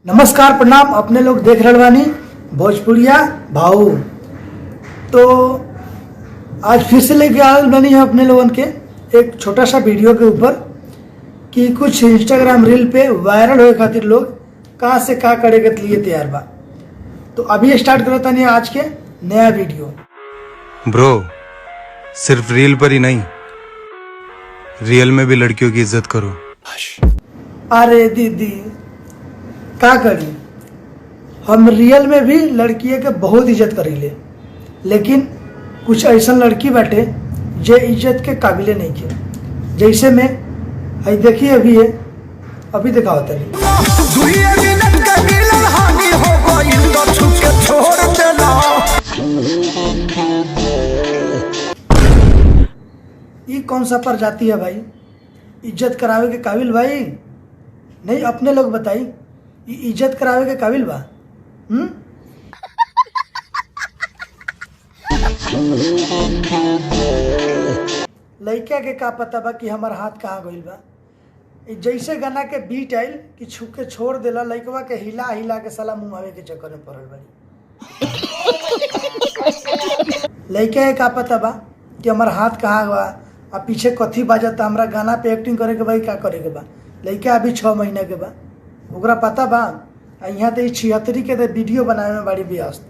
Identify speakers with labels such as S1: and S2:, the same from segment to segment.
S1: नमस्कार प्रणाम। अपने लोग देख रहे बानी भोजपुरिया भाऊ। तो आज फिर से लेके आए बनी है अपने लोगन के एक छोटा सा वीडियो के ऊपर कि कुछ इंस्टाग्राम रील पे वायरल होए खातिर लोग कहाँ से कहाँ करे के लिए तैयार बा। तो अभी स्टार्ट करता नहीं आज के नया वीडियो।
S2: ब्रो, सिर्फ रील पर ही नहीं, रियल में भी लड़कियों की इज्जत करो।
S1: अरे दीदी का करी, हम रियल में भी लड़कियों के बहुत इज्जत करीले, लेकिन कुछ ऐसा लड़की बाटे जे इज्जत के काबिले नहीं के। जैसे में है देखिए अभी दिखाओ तनी। ये कौन सा प्रजाति है भाई, इज्जत करावे के काबिल भाई नहीं? अपने लोग बताई, इज्जत करावे के काबिल बा? लड़का के का पता बा कि हमार हाथ कहाँ गइल बा। जैसे गाना के बीट आइल कि छुके छोड़ देला, लड़कवा के हिला हिला के साला मुंहावे के चक्कर में पड़ल बाड़ी। लड़का के का पता बा कि हमार हाथ कहाँ बा आ पीछे कथी बाजता, हमरा गाना पे एक्टिंग करे के भाई का करे के बा। लड़का अभी 6 महीना के बा, ओकरा पता बा। यहाँ तो 76 के तो वीडियो बनावे में बड़ी व्यस्त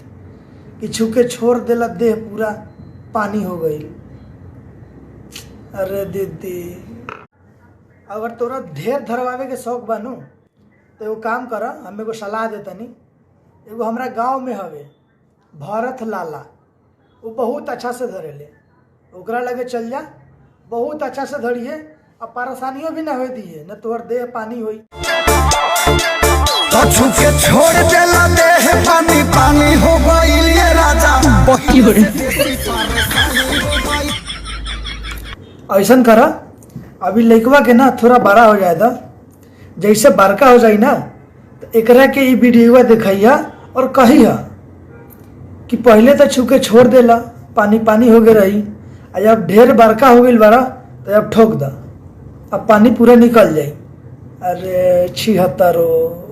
S1: कि छुके छोड़ देला, देह पूरा पानी हो गई। अरे दीदी, अगर तोरा ढेर धरवावे के शौक बानू तो एगो काम कर, हम एगो सलाह देतनी। एगो हमरा गांव में हवे भरत लाला, वो बहुत अच्छा से धरेले, ओकरा लगे चल जा, बहुत अच्छा से धरिए और परेशानियों भी ना हो दिए, न तोहर देह पानी होई।
S3: छुके छोड़ देला, देह पानी पानी हो गइल ये राजा।
S1: ऐसा करा, अभी लड़कवा के ना थोड़ा बड़ा हो जाए था, जैसे बड़का हो जाए ना तो एकरा के ई वीडियो दिखाइया और कहिया कि पहले तो छुके छोड़ देला, पानी पानी हो गए रही, जब ढेर बड़का हो गई बड़ा तो अब ठोक दा, अब पानी पूरा निकल जाए। अरे 76